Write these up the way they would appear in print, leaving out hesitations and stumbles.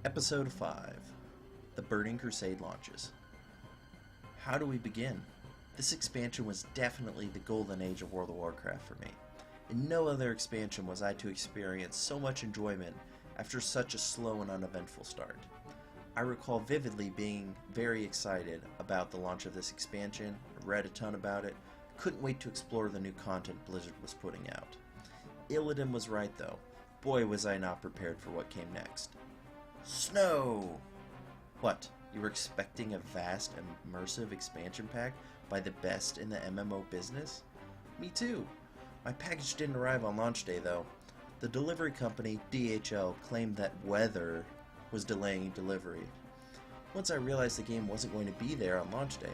Episode 5. The Burning Crusade launches. How do we begin? This expansion was definitely the golden age of World of Warcraft for me. In no other expansion was I to experience so much enjoyment after such a slow and uneventful start. I recall vividly being very excited about the launch of this expansion, read a ton about it, couldn't wait to explore the new content Blizzard was putting out. Illidan was right though. Boy was I not prepared for what came next. Snow! What, you were expecting a vast, immersive expansion pack by the best in the MMO business? Me too. My package didn't arrive on launch day though. The delivery company, DHL, claimed that weather was delaying delivery. Once I realized the game wasn't going to be there on launch day,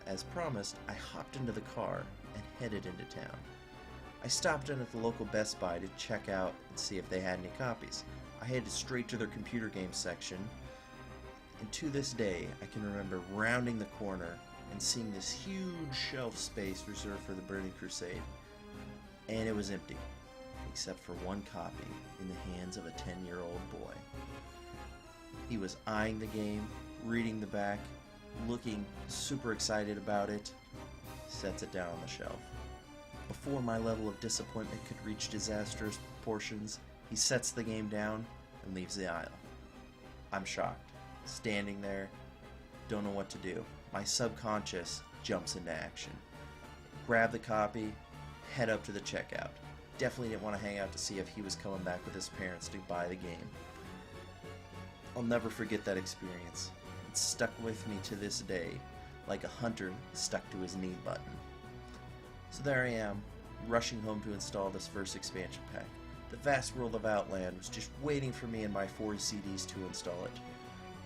as promised, I hopped into the car and headed into town. I stopped in at the local Best Buy to check out and see if they had any copies. I headed straight to their computer games section, and to this day I can remember rounding the corner and seeing this huge shelf space reserved for the Burning Crusade, and it was empty, except for one copy in the hands of a 10-year-old boy. He was eyeing the game, reading the back, looking super excited about it, sets it down on the shelf. Before my level of disappointment could reach disastrous proportions, he sets the game down and leaves the aisle. I'm shocked, standing there, don't know what to do. My subconscious jumps into action. Grab the copy, head up to the checkout. Definitely didn't want to hang out to see if he was coming back with his parents to buy the game. I'll never forget that experience. It stuck with me to this day, like a hunter stuck to his knee button. So there I am, rushing home to install this first expansion pack. The vast world of Outland was just waiting for me and my 4 CDs to install it.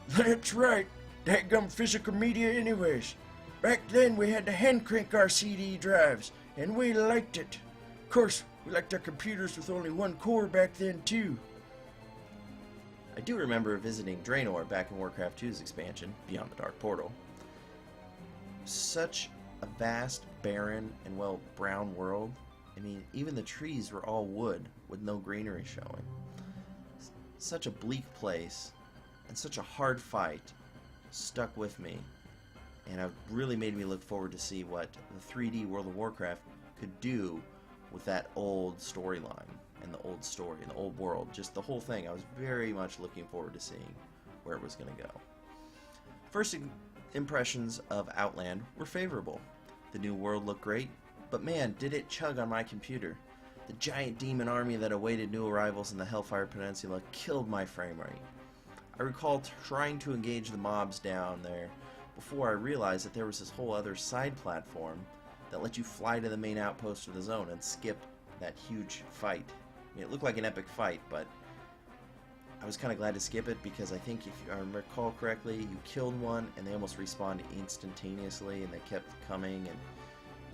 That's right. Dadgum physical media anyways. Back then we had to hand crank our CD drives, and we liked it. Of course, we liked our computers with only one core back then too. I do remember visiting Draenor back in Warcraft 2's expansion, Beyond the Dark Portal. Such a vast, barren, and well, brown world. I mean, even the trees were all wood, with no greenery showing. Such a bleak place, and such a hard fight, stuck with me, and it really made me look forward to see what the 3D World of Warcraft could do with that old storyline, and the old story, and the old world, just the whole thing. I was very much looking forward to seeing where it was going to go. First impressions of Outland were favorable. The new world looked great, but man, did it chug on my computer. The giant demon army that awaited new arrivals in the Hellfire Peninsula killed my frame rate. I recall trying to engage the mobs down there before I realized that there was this whole other side platform that let you fly to the main outpost of the zone and skip that huge fight. I mean, it looked like an epic fight, but I was kind of glad to skip it because I think if I recall correctly, you killed one and they almost respawned instantaneously and they kept coming, and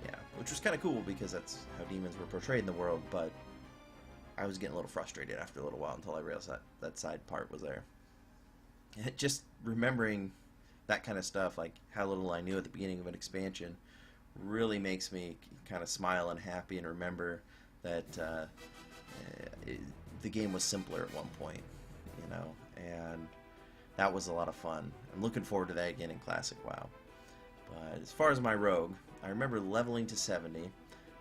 yeah, which was kind of cool because that's how demons were portrayed in the world, but I was getting a little frustrated after a little while until I realized that side part was there. Just remembering that kind of stuff, like how little I knew at the beginning of an expansion, really makes me kind of smile and happy and remember that the game was simpler at one point, you know, and that was a lot of fun. I'm looking forward to that again in Classic WoW. But as far as my rogue, I remember leveling to 70,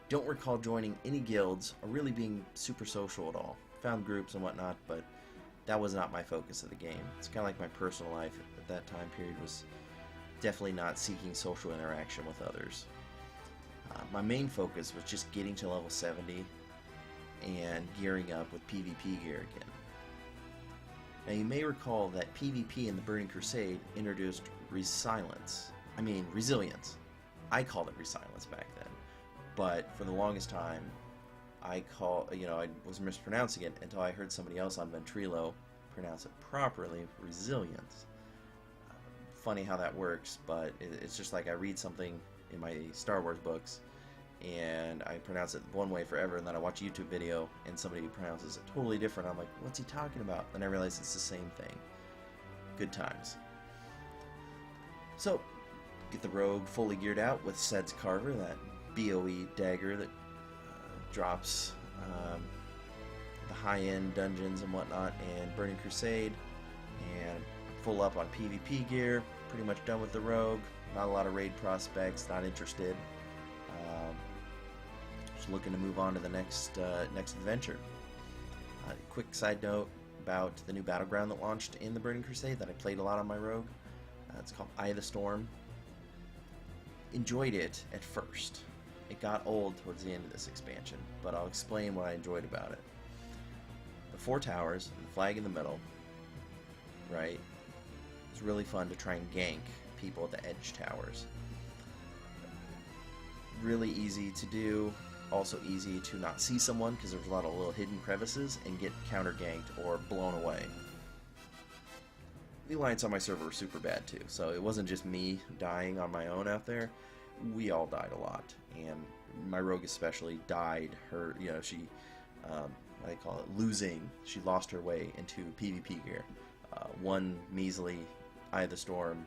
don't recall joining any guilds or really being super social at all. Found groups and whatnot, but that was not my focus of the game. It's kind of like my personal life at that time period was definitely not seeking social interaction with others. My main focus was just getting to level 70 and gearing up with PvP gear again. Now you may recall that PvP in the Burning Crusade introduced resilience. I called it resilience back then, but for the longest time I was mispronouncing it until I heard somebody else on Ventrilo pronounce it properly, resilience. Funny how that works, but it's just like I read something in my Star Wars books and I pronounce it one way forever, and then I watch a YouTube video and somebody pronounces it totally different. I'm like, what's he talking about? Then I realize it's the same thing. Good times. So, get the rogue fully geared out with Sed's Carver, that BOE dagger that drops the high-end dungeons and whatnot, and Burning Crusade. and full up on PvP gear. Pretty much done with the rogue. Not a lot of raid prospects. Not interested. Just looking to move on to the next adventure. Quick side note about the new battleground that launched in the Burning Crusade that I played a lot on my rogue. It's called Eye of the Storm. Enjoyed it at first. It got old towards the end of this expansion, but I'll explain what I enjoyed about it. The 4 towers, the flag in the middle, right? It's really fun to try and gank people at the edge towers. Really easy to do. Also easy to not see someone because there's a lot of little hidden crevices and get counter-ganked or blown away. The alliance on my server were super bad too, so it wasn't just me dying on my own out there. We all died a lot, and my rogue especially died. She, what do I call it, losing. She lost her way into PvP gear. One measly Eye of the Storm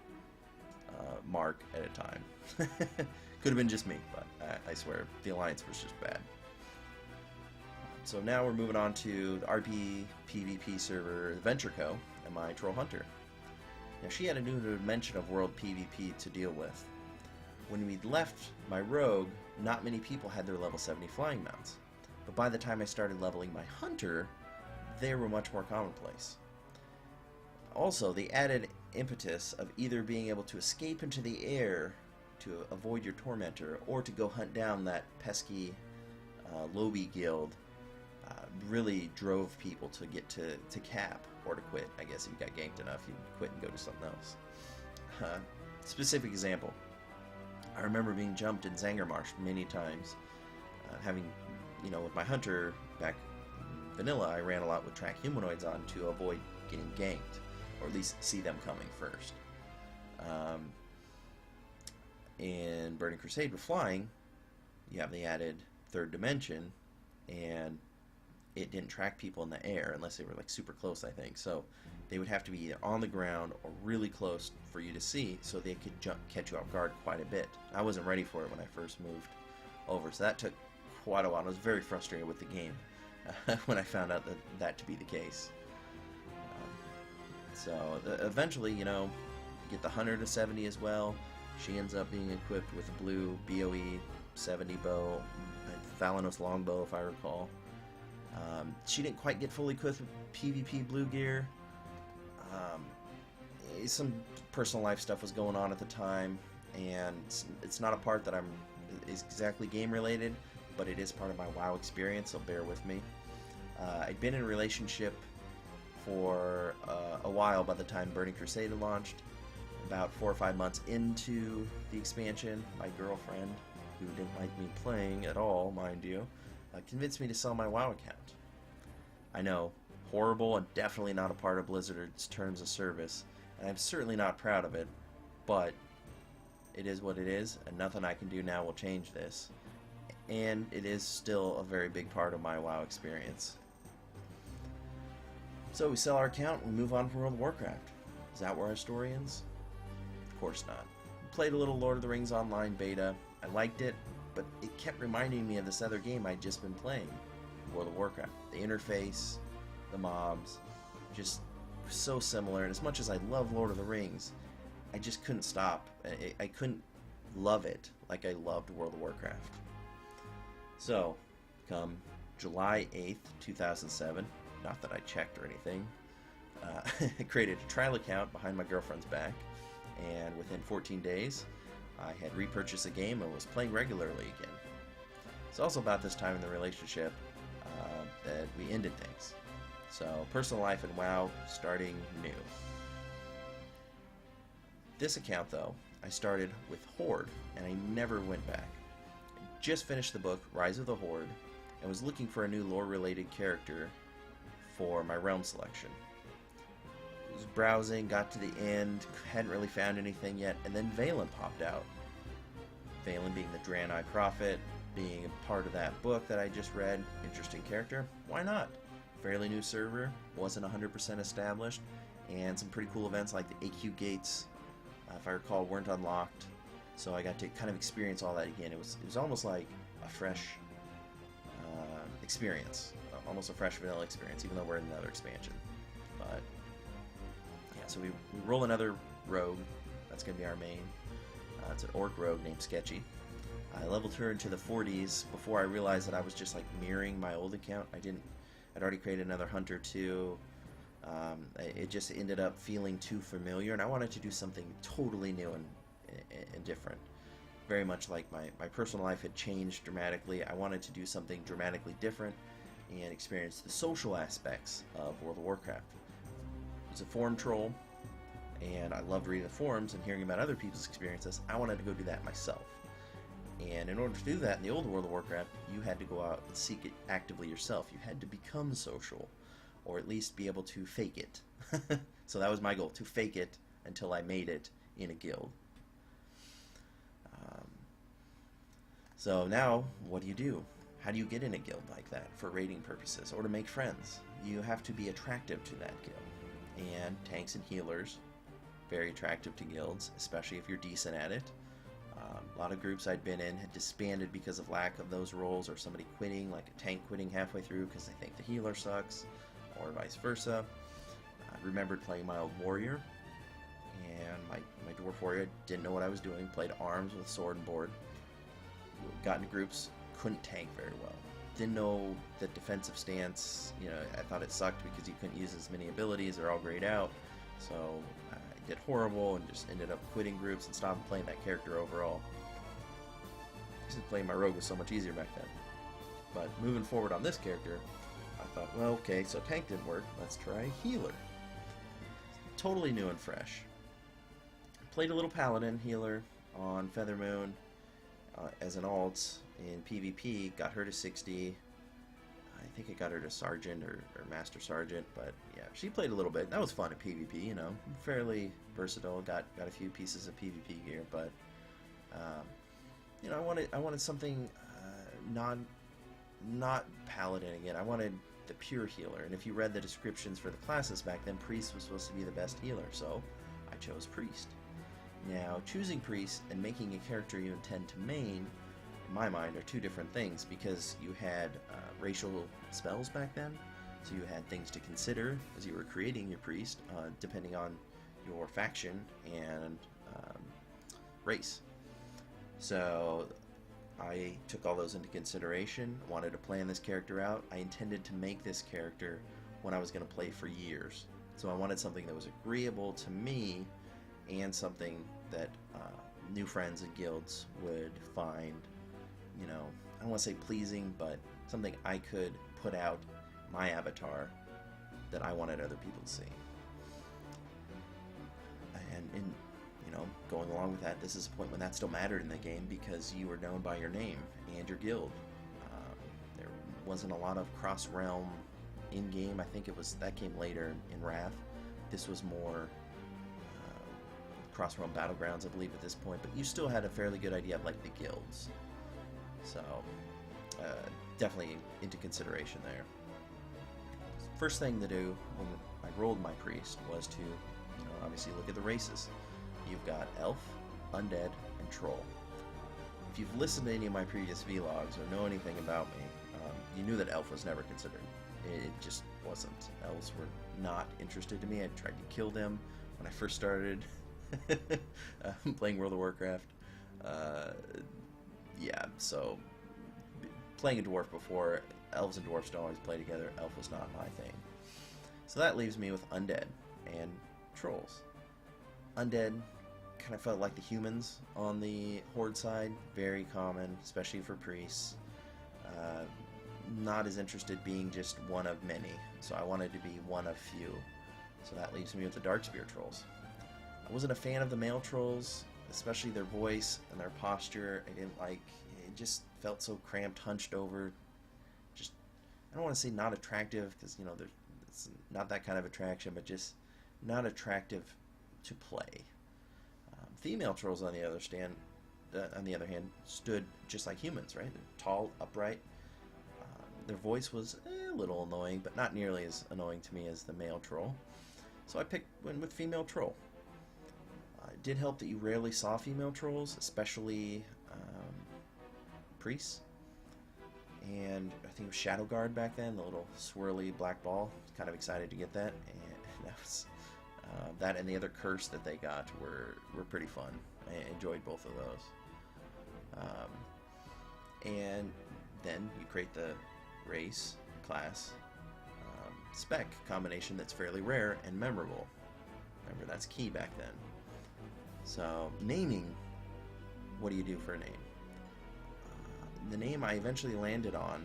mark at a time. Could have been just me, but I swear the alliance was just bad. So now we're moving on to the RP PvP server Adventure Co. and my Troll Hunter. Now she had a new dimension of world PvP to deal with. When we left my rogue, not many people had their level 70 flying mounts. But by the time I started leveling my hunter, they were much more commonplace. Also, the added impetus of either being able to escape into the air to avoid your tormentor, or to go hunt down that pesky Lobby guild, really drove people to get to cap, or to quit. I guess if you got ganked enough, you'd quit and go to something else. Specific example. I remember being jumped in Zangermarsh many times. With my hunter back in vanilla, I ran a lot with track humanoids on to avoid getting ganked, or at least see them coming first. In Burning Crusade with flying, you have the added third dimension, and it didn't track people in the air unless they were like super close, I think. So they would have to be either on the ground or really close for you to see, so they could catch you off guard quite a bit. I wasn't ready for it when I first moved over, so that took quite a while. I was very frustrated with the game when I found out that to be the case. Eventually, get the hunter to 70 as well. She ends up being equipped with a blue BOE 70 bow, a Thalanos longbow if I recall. She didn't quite get fully equipped with PvP blue gear. Some personal life stuff was going on at the time, and it's not a part that is exactly game related, but it is part of my WoW experience, so bear with me. I'd been in a relationship for a while by the time Burning Crusade launched. About 4 or 5 months into the expansion, my girlfriend, who didn't like me playing at all, mind you, convinced me to sell my WoW account. I know, horrible and definitely not a part of Blizzard's terms of service, and I'm certainly not proud of it, but it is what it is, and nothing I can do now will change this. And it is still a very big part of my WoW experience. So we sell our account, we move on from World of Warcraft. Is that where our story ends? Of course not. We played a little Lord of the Rings Online beta. I liked it, but it kept reminding me of this other game I'd just been playing, World of Warcraft. The interface, the mobs, just so similar. And as much as I love Lord of the Rings, I just couldn't stop. I couldn't love it like I loved World of Warcraft. So, come July 8th, 2007, not that I checked or anything, I created a trial account behind my girlfriend's back, and within 14 days, I had repurchased a game and was playing regularly again. It's also about this time in the relationship that we ended things. So, personal life and WoW starting new. This account, though, I started with Horde, and I never went back. I just finished the book, Rise of the Horde, and was looking for a new lore-related character for my realm selection. I was browsing, got to the end, hadn't really found anything yet, and then Valen popped out. Valen being the Draenei Prophet, being a part of that book that I just read, interesting character, why not? Fairly new server, wasn't 100% established, and some pretty cool events like the AQ gates, if I recall, weren't unlocked, so I got to kind of experience all that again. It was almost like a fresh experience, almost a fresh vanilla experience, even though we're in another expansion. But So we roll another rogue. That's going to be our main. It's an orc rogue named Sketchy. I leveled her into the 40s before I realized that I was just like mirroring my old account. I'd already created another hunter too. It just ended up feeling too familiar, and I wanted to do something totally new and different. Very much like my personal life had changed dramatically. I wanted to do something dramatically different and experience the social aspects of World of Warcraft. It's a forum troll, and I loved reading the forums and hearing about other people's experiences. I wanted to go do that myself. And in order to do that in the old World of Warcraft, you had to go out and seek it actively yourself. You had to become social, or at least be able to fake it. So that was my goal, to fake it until I made it in a guild. So now, what do? How do you get in a guild like that for raiding purposes or to make friends? You have to be attractive to that guild. And tanks and healers, very attractive to guilds, especially if you're decent at it. A lot of groups I'd been in had disbanded because of lack of those roles, or somebody quitting, like a tank quitting halfway through because they think the healer sucks, or vice versa. I remembered playing my old warrior, and my dwarf warrior didn't know what I was doing, played arms with sword and board, got into groups, couldn't tank very well. Didn't know the defensive stance, I thought it sucked because you couldn't use as many abilities, they're all grayed out, so I did horrible and just ended up quitting groups and stopped playing that character overall. Playing my rogue was so much easier back then. But moving forward on this character, I thought, well, okay, so tank didn't work, let's try healer. Totally new and fresh. Played a little paladin healer on Feathermoon as an alt in PvP, got her to 60. I think it got her to sergeant or master sergeant, but yeah, she played a little bit. That was fun at PvP, fairly versatile. Got a few pieces of PvP gear, but I wanted something not paladin again. I wanted the pure healer, and if you read the descriptions for the classes back then, priest was supposed to be the best healer, so I chose priest. Now, choosing priest and making a character you intend to main, in my mind, are two different things, because you had racial spells back then, so you had things to consider as you were creating your priest, depending on your faction and race. So I took all those into consideration, wanted to plan this character out. I intended to make this character when I was going to play for years. So I wanted something that was agreeable to me and something that new friends and guilds would find, I don't want to say pleasing, but something I could put out my avatar that I wanted other people to see. And going along with that, this is a point when that still mattered in the game because you were known by your name and your guild. There wasn't a lot of cross-realm in-game. I think that came later in Wrath. This was more cross-realm battlegrounds, I believe, at this point, but you still had a fairly good idea of like the guilds. So definitely into consideration there. First thing to do when I rolled my priest was to obviously look at the races. You've got elf, undead, and troll. If you've listened to any of my previous vlogs or know anything about me, you knew that elf was never considered. It just wasn't. Elves were not interested to me. I tried to kill them when I first started playing World of Warcraft. Yeah, so playing a dwarf before, elves and dwarfs don't always play together. Elf was not my thing. So that leaves me with undead and trolls. Undead kind of felt like the humans on the horde side, very common, especially for priests. Not as interested being just one of many, so I wanted to be one of few. So that leaves me with the Darkspear trolls. I wasn't a fan of the male trolls, especially their voice and their posture. I didn't like it; just felt so cramped, hunched over. Just, I don't want to say not attractive because it's not that kind of attraction, but just not attractive to play. Female trolls, on the other hand, stood just like humans, right? They're tall, upright. Their voice was a little annoying, but not nearly as annoying to me as the male troll. So I went with female troll. It did help that you rarely saw female trolls, especially priests. And I think it was Shadow Guard back then, the little swirly black ball. Kind of excited to get that, and that was that and the other curse that they got were pretty fun. I enjoyed both of those. And then you create the race, class, spec combination that's fairly rare and memorable. Remember, that's key back then. So, naming, what do you do for a name? The name I eventually landed on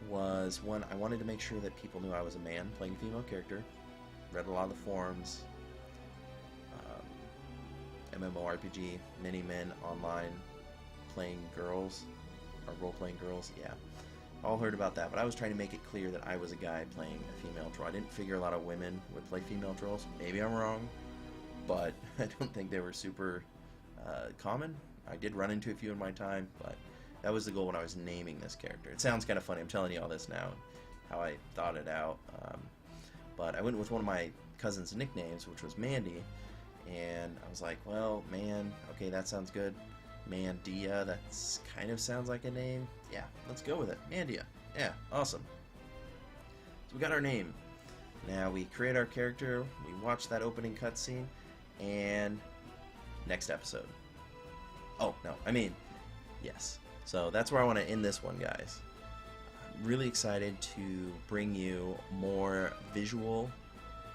was one I wanted to make sure that people knew I was a man playing a female character. Read a lot of the forums, MMORPG, Mini-Men online, playing girls, or role-playing girls, yeah. All heard about that, but I was trying to make it clear that I was a guy playing a female troll. I didn't figure a lot of women would play female trolls. Maybe I'm wrong, but I don't think they were super common. I did run into a few in my time, but that was the goal when I was naming this character. It sounds kind of funny. I'm telling you all this now, how I thought it out. But I went with one of my cousin's nicknames, which was Mandy, and I was like, well, man, okay, that sounds good. Mandia, that kind of sounds like a name. Yeah, let's go with it. Mandia. Yeah, awesome. So we got our name. Now we create our character, we watch that opening cutscene, and next episode. Oh, no, I mean, yes. So that's where I want to end this one, guys. I'm really excited to bring you more visual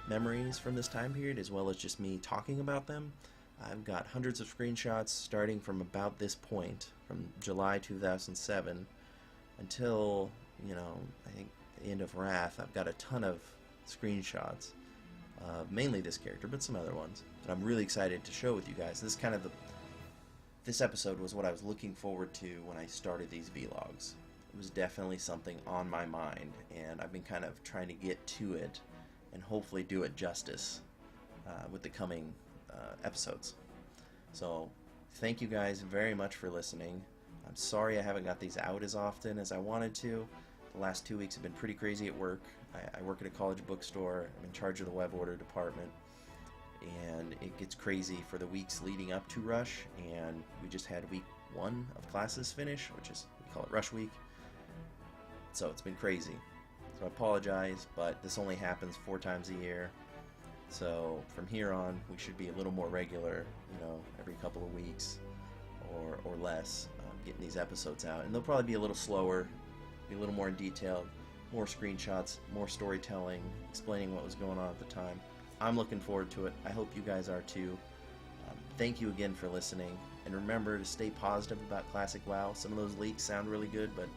memories from this time period, as well as just me talking about them. I've got hundreds of screenshots starting from about this point, from July 2007 until, you know, I think the end of Wrath. I've got a ton of screenshots, mainly this character, but some other ones that I'm really excited to show with you guys. This kind of this episode was what I was looking forward to when I started these vlogs. It was definitely something on my mind, and I've been kind of trying to get to it and hopefully do it justice with the coming episodes. So thank you guys very much for listening. I'm sorry I haven't got these out as often as I wanted to. The last 2 weeks have been pretty crazy at work. I work at a college bookstore. I'm in charge of the web order department, and it gets crazy for the weeks leading up to Rush, and we just had week 1 of classes finish, which is, we call it Rush Week. So it's been crazy. So I apologize, but this only happens 4 times a year. So from here on, we should be a little more regular, you know, every couple of weeks or less, getting these episodes out. And they'll probably be a little slower, be a little more in detail, more screenshots, more storytelling, explaining what was going on at the time. I'm looking forward to it. I hope you guys are too. Thank you again for listening. And remember to stay positive about Classic WoW. Some of those leaks sound really good, but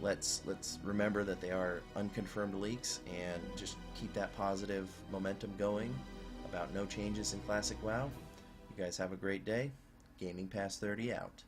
let's remember that they are unconfirmed leaks, and just keep that positive momentum going about no changes in Classic WoW. You guys have a great day. Gaming Past 30 out.